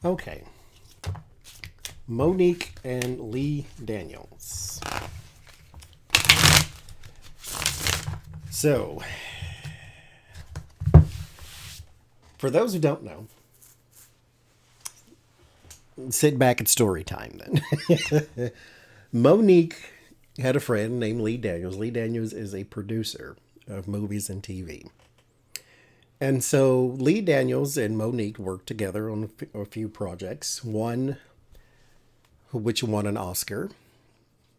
Okay. Monique and Lee Daniels. So, for those who don't know, sit back at story time then. Monique had a friend named Lee Daniels. Lee Daniels is a producer of movies and TV. And so Lee Daniels and Monique worked together on a few projects. One which won an Oscar,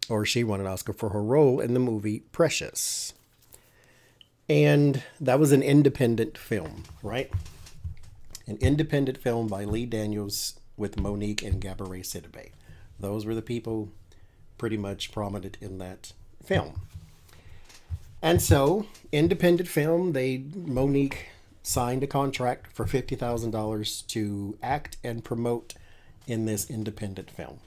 or she won an Oscar for her role in the movie Precious. And that was an independent film, right? An independent film by Lee Daniels with Monique and Gabourey Sidibe. Those were the people pretty much prominent in that film. And so, independent film, Monique signed a contract for $50,000 to act and promote in this independent film.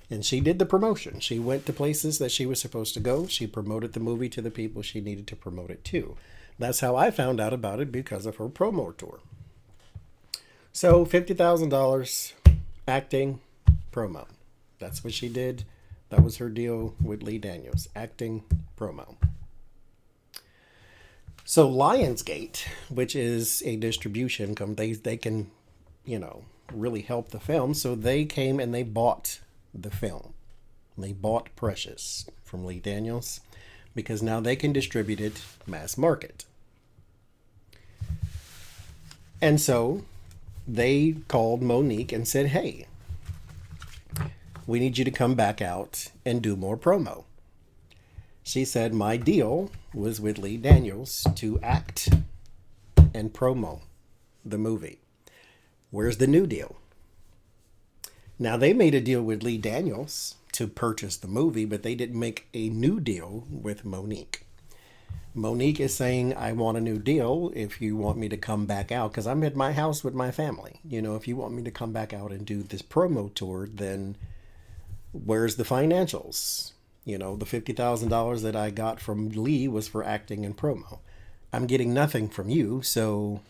And she did the promotion. She went to places that she was supposed to go. She promoted the movie to the people she needed to promote it to. That's how I found out about it, because of her promo tour. So $50,000 acting, promo. That's what she did. That was her deal with Lee Daniels. Acting, promo. So Lionsgate, which is a distribution company, they can, really help the film. So they came and they bought the film. They bought Precious from Lee Daniels because now they can distribute it mass market. And so they called Monique and said, hey, we need you to come back out and do more promo. She said, my deal was with Lee Daniels to act and promo the movie. Where's the new deal? Now, they made a deal with Lee Daniels to purchase the movie, but they didn't make a new deal with Monique. Monique is saying, I want a new deal if you want me to come back out, because I'm at my house with my family. If you want me to come back out and do this promo tour, then where's the financials? The $50,000 that I got from Lee was for acting and promo. I'm getting nothing from you, so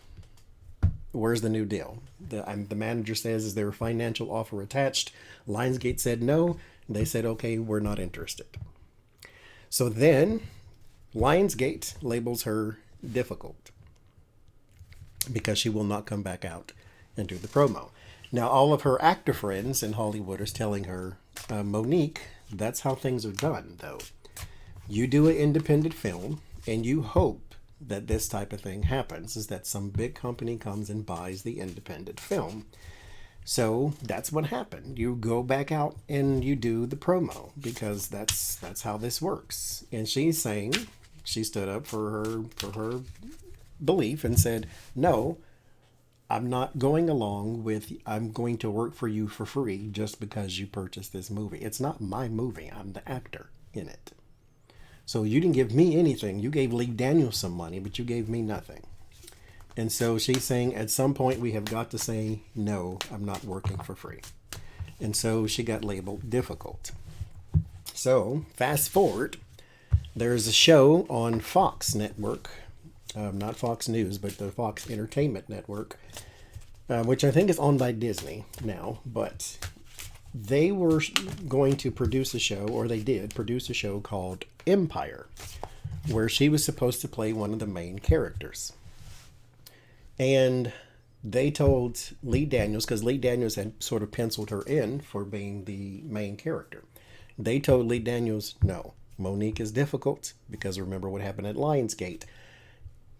where's the new deal? The manager says, is there a financial offer attached? Lionsgate said no. They said, okay, we're not interested. So then Lionsgate labels her difficult because she will not come back out and do the promo. Now, all of her actor friends in Hollywood are telling her, Monique, that's how things are done, though. You do an independent film, and you hope that this type of thing happens, is that some big company comes and buys the independent film. So that's what happened. You go back out and you do the promo, because that's how this works. And she's saying, she stood up for her belief and said, no, I'm not going along with, I'm going to work for you for free just because you purchased this movie. It's not my movie. I'm the actor in it. So you didn't give me anything. You gave Lee Daniels some money, but you gave me nothing. And so she's saying, at some point we have got to say, no, I'm not working for free. And so she got labeled difficult. So fast forward, there's a show on Fox Network, not Fox News, but the Fox Entertainment Network, which I think is owned by Disney now, but they were going to produce a show, or they did produce a show called Empire, where she was supposed to play one of the main characters. And they told Lee Daniels, because Lee Daniels had sort of penciled her in for being the main character. They told Lee Daniels, no, Monique is difficult, because remember what happened at Lionsgate.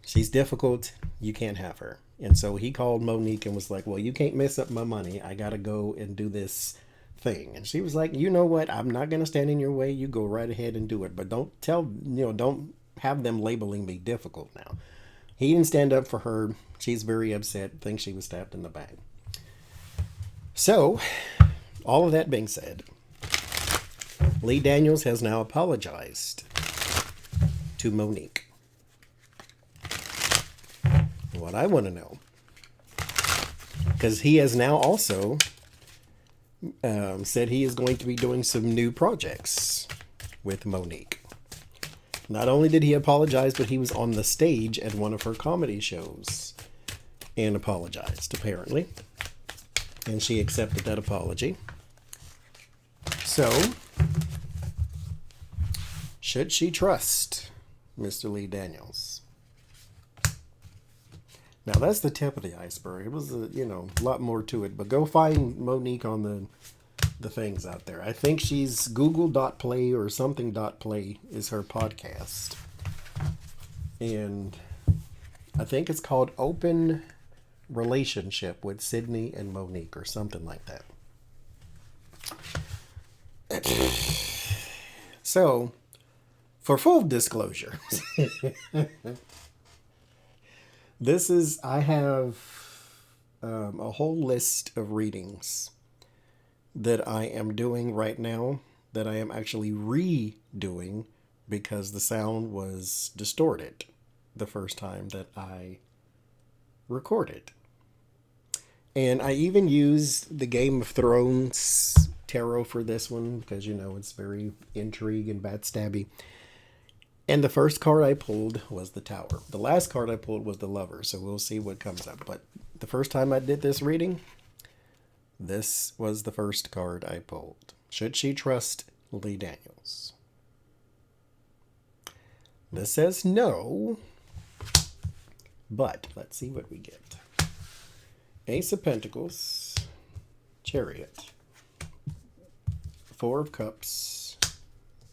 She's difficult, you can't have her. And so he called Monique and was like, well, you can't mess up my money. I got to go and do this thing. And she was like, you know what? I'm not going to stand in your way. You go right ahead and do it. But don't have them labeling me difficult now. He didn't stand up for her. She's very upset, thinks she was stabbed in the back. So, all of that being said, Lee Daniels has now apologized to Monique. What I want to know, because he has now also said he is going to be doing some new projects with Monique. Not only did he apologize, but he was on the stage at one of her comedy shows and apologized, apparently. And she accepted that apology. So, should she trust Mr. Lee Daniels? Now, that's the tip of the iceberg. It was, a lot more to it. But go find Monique on the things out there. I think she's Google.play or something.play is her podcast. And I think it's called Open Relationship with Sydney and Monique or something like that. So, for full disclosure, I have a whole list of readings that I am doing right now that I am actually redoing because the sound was distorted the first time that I recorded. And I even used the Game of Thrones tarot for this one because, it's very intrigue and backstabby. And the first card I pulled was the Tower. The last card I pulled was the Lover, so we'll see what comes up. But the first time I did this reading, this was the first card I pulled. Should she trust Lee Daniels? This says no, but let's see what we get. Ace of Pentacles, Chariot, Four of Cups,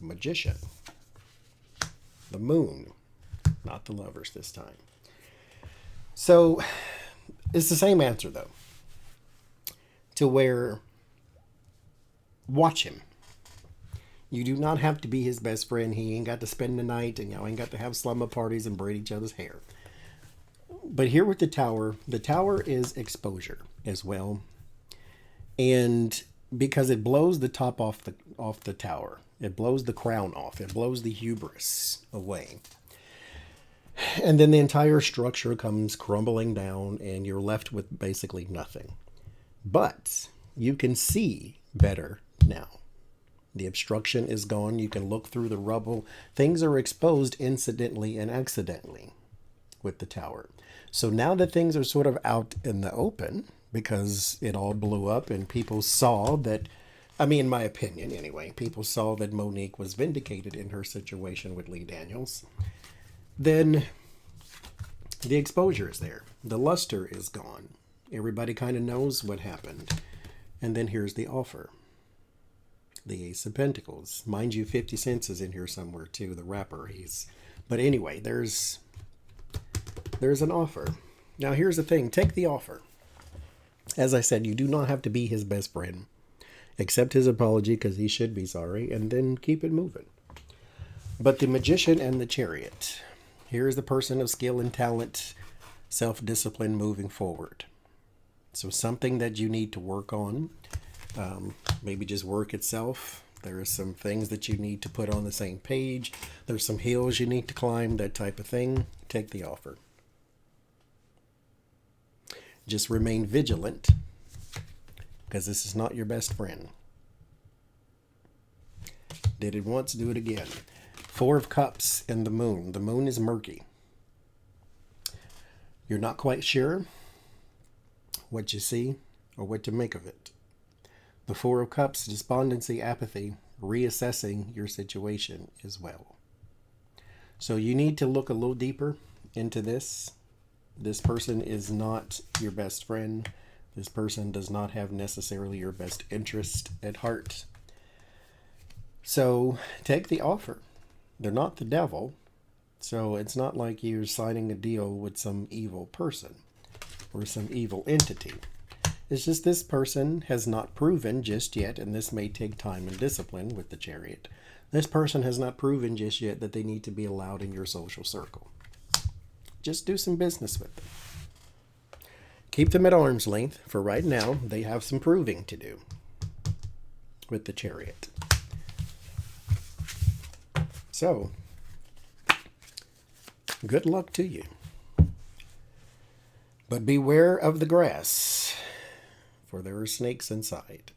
Magician, the Moon, not the Lovers this time. So, it's the same answer though. To where, watch him. You do not have to be his best friend. He ain't got to spend the night and y'all ain't got to have slumber parties and braid each other's hair. But here with the Tower is exposure as well. And because it blows the top off the tower. It blows the crown off. It blows the hubris away. And then the entire structure comes crumbling down and you're left with basically nothing. But you can see better now. The obstruction is gone. You can look through the rubble. Things are exposed incidentally and accidentally with the Tower. So now that things are sort of out in the open, because it all blew up and people saw that, in my opinion anyway, people saw that Monique was vindicated in her situation with Lee Daniels, then the exposure is there. The luster is gone. Everybody kind of knows what happened. And then here's the offer. The Ace of Pentacles. Mind you, 50 Cent is in here somewhere too, the rapper. But anyway, there's an offer. Now here's the thing. Take the offer. As I said, you do not have to be his best friend. Accept his apology because he should be sorry, and then keep it moving. But the Magician and the Chariot. Here's the person of skill and talent, self-discipline moving forward. So something that you need to work on. Maybe just work itself. There are some things that you need to put on the same page. There's some hills you need to climb, that type of thing. Take the offer. Just remain vigilant because this is not your best friend. Did it once, do it again. Four of Cups and the Moon. The Moon is murky. You're not quite sure what you see or what to make of it. The Four of Cups, despondency, apathy, reassessing your situation as well. So you need to look a little deeper into this. This person is not your best friend. This person does not have necessarily your best interest at heart. So take the offer. They're not the devil. So it's not like you're signing a deal with some evil person or some evil entity. It's just this person has not proven just yet, and this may take time and discipline with the Chariot. This person has not proven just yet that they need to be allowed in your social circle. Just do some business with them. Keep them at arm's length. For right now, they have some proving to do with the Chariot. So, good luck to you. But beware of the grass, for there are snakes inside.